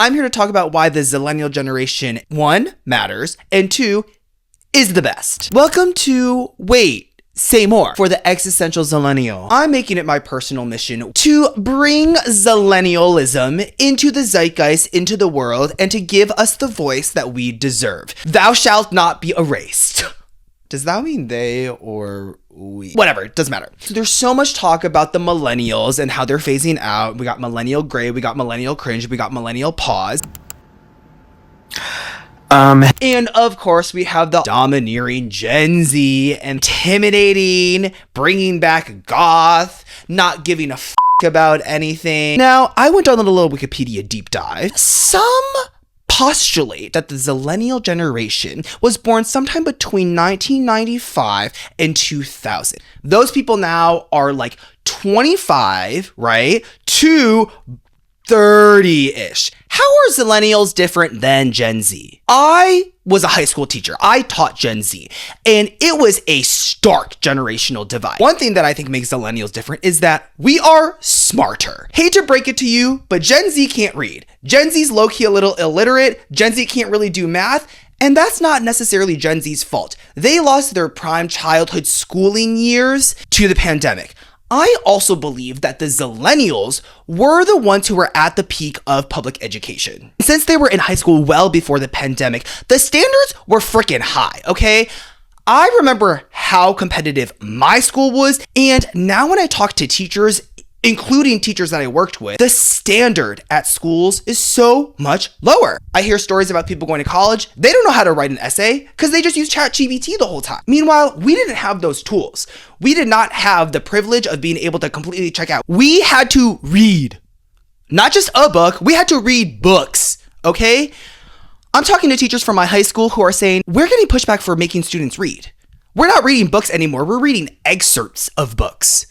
I'm here to talk about why the Zillennial generation, 1, matters, and 2, is the best. Welcome to Say More for the Existential Zillennial. I'm making it my personal mission to bring Zillennialism into the zeitgeist, into the world, and to give us the voice that we deserve. Thou shalt not be erased. Does that mean they or we? Whatever, it doesn't matter. So there's so much talk about the millennials and how they're phasing out. We got millennial gray, we got millennial cringe, we got millennial pause. And of course, we have the domineering Gen Z, intimidating, bringing back goth, not giving a f*** about anything. Now, I went on a little Wikipedia deep dive. Some postulate that the Zillennial generation was born sometime between 1995 and 2000. Those people now are like 25, right, to 30-ish. How are Zillennials different than Gen Z? I was a high school teacher. I taught Gen Z, and it was a stark generational divide. One thing that I think makes Zillennials different is that we are smarter. Hate to break it to you, but Gen Z can't read. Gen Z's low-key a little illiterate. Gen Z can't really do math. And that's not necessarily Gen Z's fault. They lost their prime childhood schooling years to the pandemic. I also believe that the Zillennials were the ones who were at the peak of public education. Since they were in high school well before the pandemic, the standards were freaking high, okay? I remember how competitive my school was, and now when I talk to teachers, including teachers that I worked with, the standard at schools is so much lower. I hear stories about people going to college. They don't know how to write an essay because they just use ChatGPT the whole time. Meanwhile, we didn't have those tools. We did not have the privilege of being able to completely check out. We had to read, not just a book, we had to read books, okay? I'm talking to teachers from my high school who are saying, we're getting pushback for making students read. We're not reading books anymore. We're reading excerpts of books.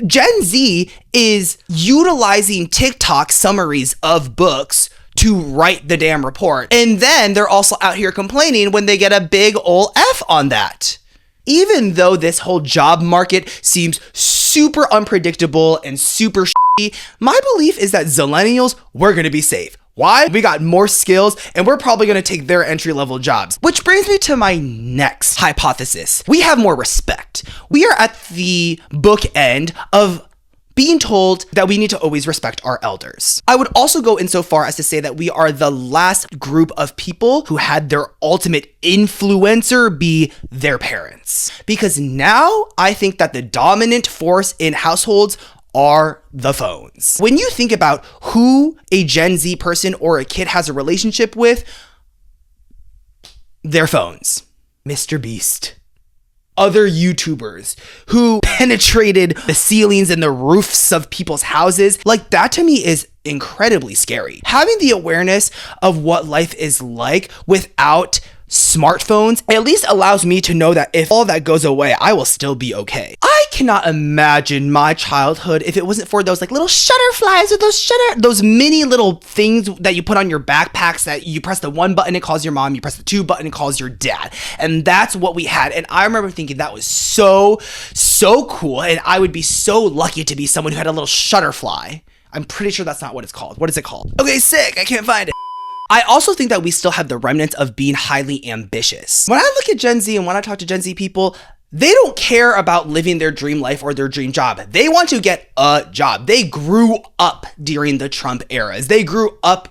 Gen Z is utilizing TikTok summaries of books to write the damn report. And then they're also out here complaining when they get a big ol' F on that. Even though this whole job market seems super unpredictable and super shitty, my belief is that Zillennials, we're gonna be safe. Why? We got more skills and we're probably gonna take their entry-level jobs. Which brings me to my next hypothesis. We have more respect. We are at the bookend of being told that we need to always respect our elders. I would also go insofar as to say that we are the last group of people who had their ultimate influencer be their parents. Because now I think that the dominant force in households are the phones. When you think about who a Gen Z person or a kid has a relationship with, their phones. Mr. Beast. Other YouTubers who penetrated the ceilings and the roofs of people's houses. Like, that to me is incredibly scary. Having the awareness of what life is like without smartphones at least allows me to know that if all that goes away, I will still be okay. I cannot imagine my childhood if it wasn't for those like little shutterflies or those mini little things that you put on your backpacks that you press the 1 button, it calls your mom, you press the 2 button, it calls your dad. And that's what we had. And I remember thinking that was so cool. And I would be so lucky to be someone who had a little shutterfly. I'm pretty sure that's not what it's called. What is it called? Okay, sick. I can't find it. I also think that we still have the remnants of being highly ambitious. When I look at Gen Z and when I talk to Gen Z people, they don't care about living their dream life or their dream job. They want to get a job. They grew up during the Trump eras. They grew up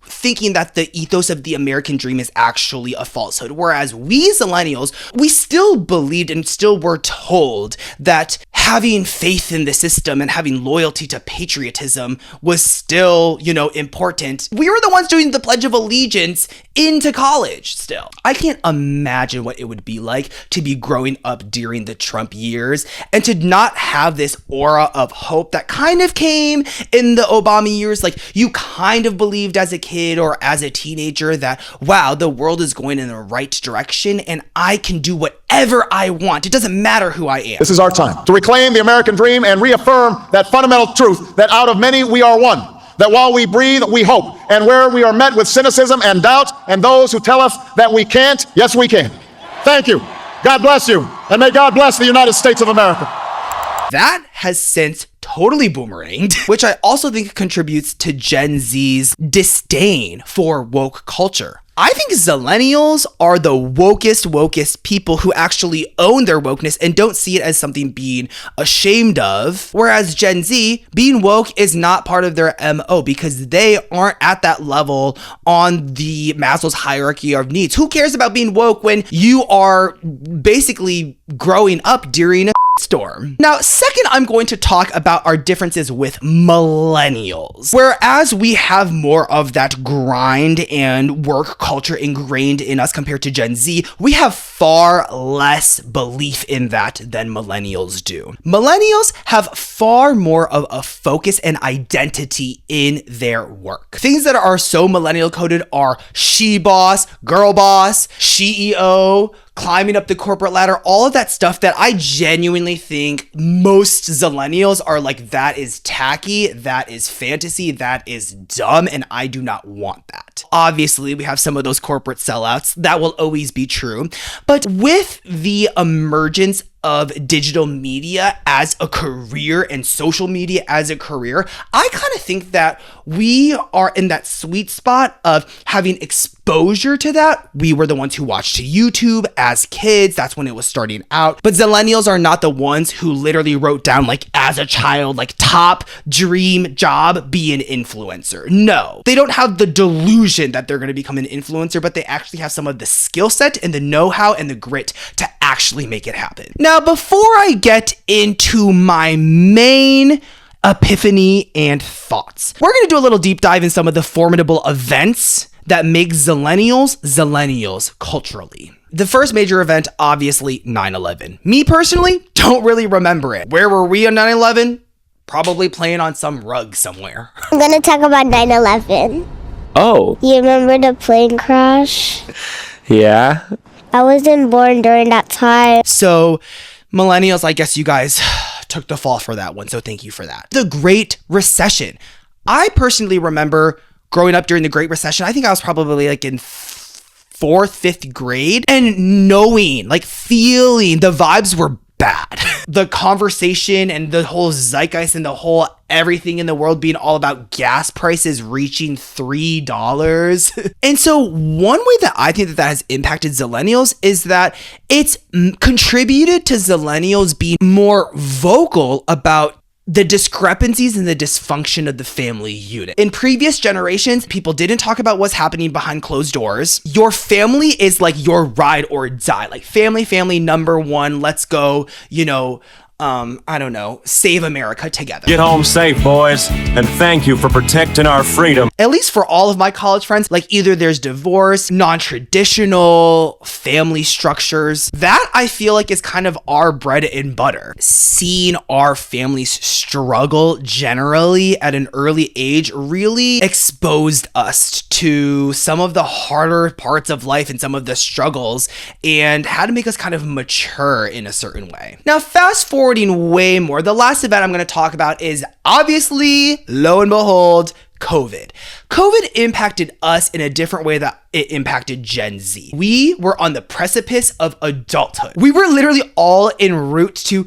thinking that the ethos of the American dream is actually a falsehood. Whereas we Zillennials, we still believed and still were told that having faith in the system and having loyalty to patriotism was still, important. We were the ones doing the Pledge of Allegiance into college still. I can't imagine what it would be like to be growing up during the Trump years and to not have this aura of hope that kind of came in the Obama years. Like, you kind of believed as a kid or as a teenager that, wow, the world is going in the right direction and I can do whatever I want. It doesn't matter who I am. This is our time to reclaim the American dream and reaffirm that fundamental truth that out of many we are one. That while we breathe, we hope. And where we are met with cynicism and doubt and those who tell us that we can't, yes, we can. Thank you. God bless you. And may God bless the United States of America. That has since totally boomeranged, which I also think contributes to Gen Z's disdain for woke culture. I think Zillenials are the wokest people who actually own their wokeness and don't see it as something being ashamed of. Whereas Gen Z, being woke is not part of their MO because they aren't at that level on the Maslow's hierarchy of needs. Who cares about being woke when you are basically growing up during a storm? Now, second, I'm going to talk about our differences with millennials. Whereas we have more of that grind and work culture ingrained in us compared to Gen Z, we have far less belief in that than millennials do. Millennials have far more of a focus and identity in their work. Things that are so millennial coded are she boss, girl boss, CEO, climbing up the corporate ladder, all of that stuff that I genuinely think most Zillenials are like, that is tacky, that is fantasy, that is dumb, and I do not want that. Obviously, we have some of those corporate sellouts. That will always be true. But with the emergence of digital media as a career and social media as a career, I kind of think that we are in that sweet spot of having exposure to that. We were the ones who watched YouTube as kids. That's when it was starting out. But Zillenials are not the ones who literally wrote down, like, as a child, like, top dream job, be an influencer. No, they don't have the delusion that they're going to become an influencer, but they actually have some of the skill set and the know-how and the grit to actually make it happen. Now, before I get into my main epiphany and thoughts, we're going to do a little deep dive in some of the formidable events that make Zillenials culturally. The first major event, obviously 9/11. Me personally, don't really remember it. Where were we on 9/11? Probably playing on some rug somewhere. I'm going to talk about 9/11. Oh. You remember the plane crash? Yeah. I wasn't born during that time. So, millennials, I guess you guys took the fall for that one, so thank you for that. The Great Recession. I personally remember growing up during the Great Recession. I think I was probably like in 4th, 5th grade, and knowing, like feeling the vibes were bad. The conversation and the whole zeitgeist and the whole everything in the world being all about gas prices reaching $3. And so one way that I think that has impacted Zillenials is that it's contributed to Zillenials being more vocal about the discrepancies and the dysfunction of the family unit. In previous generations, people didn't talk about what's happening behind closed doors. Your family is like your ride or die. Like family, number one, let's go, I don't know, save America together. Get home safe, boys, and thank you for protecting our freedom. At least for all of my college friends, like either there's divorce, non-traditional family structures. That I feel like is kind of our bread and butter. Seeing our families struggle generally at an early age really exposed us to some of the harder parts of life and some of the struggles and had to make us kind of mature in a certain way. Now, fast forwarding way more, the last event I'm going to talk about is obviously, lo and behold, COVID. COVID impacted us in a different way that it impacted Gen Z. We were on the precipice of adulthood. We were literally all en route to,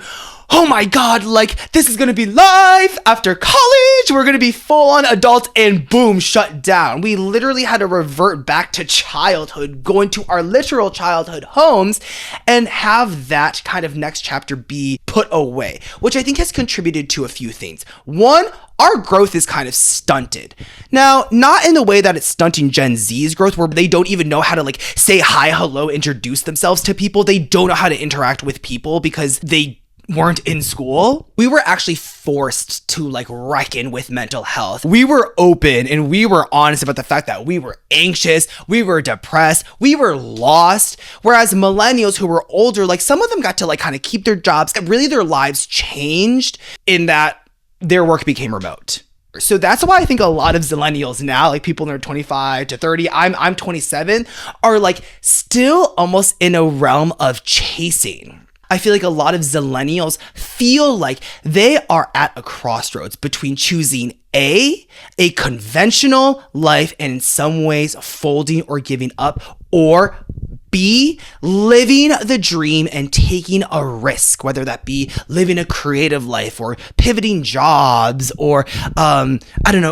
oh my God, like this is gonna be life after college. We're gonna be full on adults, and boom, shut down. We literally had to revert back to childhood, go into our literal childhood homes and have that kind of next chapter be put away, which I think has contributed to a few things. One, our growth is kind of stunted. Now, not in the way that it's stunting Gen Z's growth, where they don't even know how to like say hi, hello, introduce themselves to people. They don't know how to interact with people because they weren't in school. We were actually forced to like reckon with mental health. We were open and we were honest about the fact that we were anxious, we were depressed, we were lost. Whereas millennials who were older, like some of them got to like kind of keep their jobs. Really their lives changed in that their work became remote. So that's why I think a lot of Zillenials now, like people in their 25 to 30, I'm 27, are like still almost in a realm of chasing. I feel like a lot of Zillenials feel like they are at a crossroads between choosing a conventional life and in some ways folding or giving up, or be living the dream and taking a risk, whether that be living a creative life or pivoting jobs or,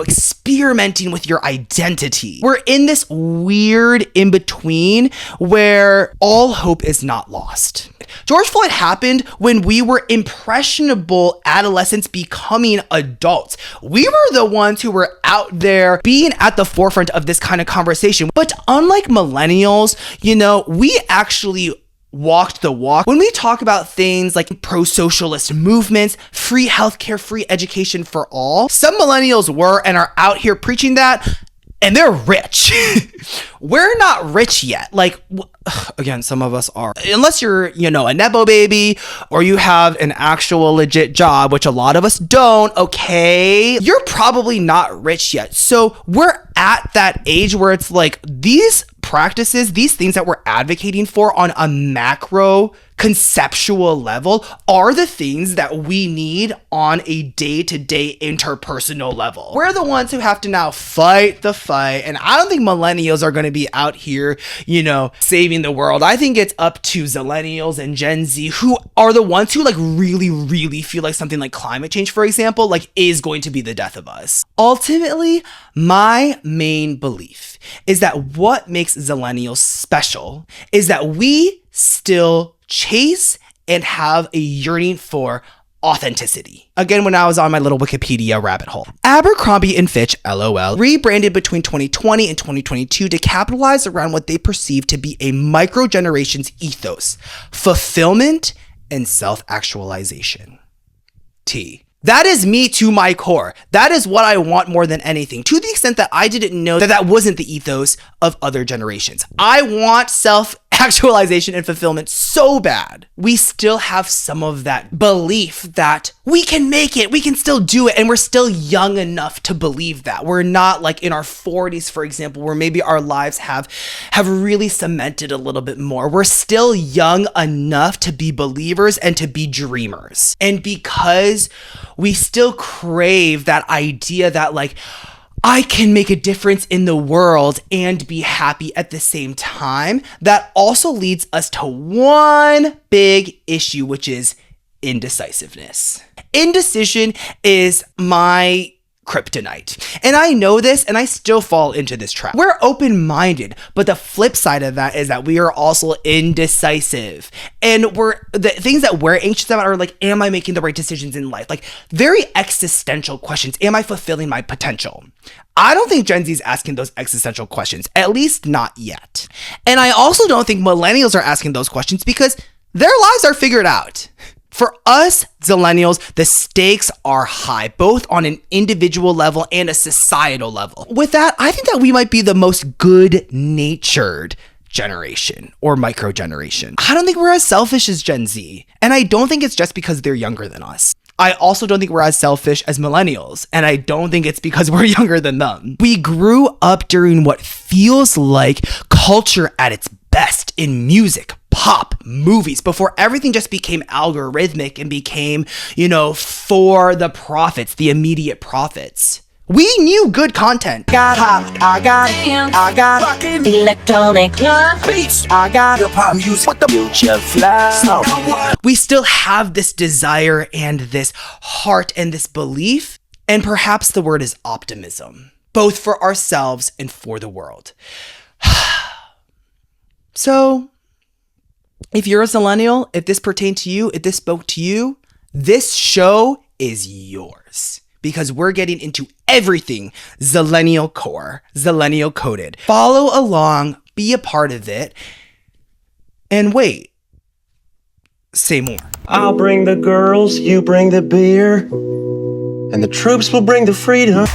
experimenting with your identity. We're in this weird in between where all hope is not lost. George Floyd happened when we were impressionable adolescents becoming adults. We were the ones who were out there being at the forefront of this kind of conversation. But unlike millennials, we actually walked the walk. When we talk about things like pro-socialist movements, free healthcare, free education for all, some millennials were and are out here preaching that, and they're rich. We're not rich yet. Again, some of us are. Unless you're, a Nepo baby or you have an actual legit job, which a lot of us don't, okay? You're probably not rich yet. So we're at that age where it's like these practices, these things that we're advocating for on a macro conceptual level are the things that we need on a day-to-day interpersonal level. We're the ones who have to now fight the fight. And I don't think millennials are going to be out here, saving the world. I think it's up to Zillenials and Gen Z who are the ones who really, really feel like something like climate change, for example, is going to be the death of us. Ultimately, my main belief is that what makes Zillenials special is that we still chase and have a yearning for authenticity. Again, when I was on my little Wikipedia rabbit hole. Abercrombie & Fitch, LOL, rebranded between 2020 and 2022 to capitalize around what they perceive to be a micro-generation's ethos, fulfillment, and self-actualization. T. That is me to my core. That is what I want more than anything, to the extent that I didn't know that wasn't the ethos of other generations. I want self-actualization and fulfillment so bad. We still have some of that belief that we can make it, we can still do it, and we're still young enough to believe that. We're not in our 40s, for example, where maybe our lives have really cemented a little bit more. We're still young enough to be believers and to be dreamers. And because we still crave that idea that I can make a difference in the world and be happy at the same time, that also leads us to one big issue, which is indecisiveness. Indecision is my kryptonite. And I know this, and I still fall into this trap. We're open-minded, but the flip side of that is that we are also indecisive. And the things that we're anxious about are am I making the right decisions in life? Very existential questions. Am I fulfilling my potential? I don't think Gen Z is asking those existential questions, at least not yet. And I also don't think millennials are asking those questions because their lives are figured out. For us, Zillenials, the stakes are high, both on an individual level and a societal level. With that, I think that we might be the most good-natured generation or micro-generation. I don't think we're as selfish as Gen Z, and I don't think it's just because they're younger than us. I also don't think we're as selfish as millennials, and I don't think it's because we're younger than them. We grew up during what feels like culture at its best in music, pop, movies, before everything just became algorithmic and became, for the profits, the immediate profits. We knew good content. Got hot, I got fucking electronic beats, I got the pop music with the future flow. We still have this desire and this heart and this belief, and perhaps the word is optimism, both for ourselves and for the world. So, if you're a Zillennial, if this pertained to you, if this spoke to you, this show is yours. Because we're getting into everything Zillennial core, Zillennial coded. Follow along, be a part of it, and wait, say more. I'll bring the girls, you bring the beer, and the troops will bring the freedom.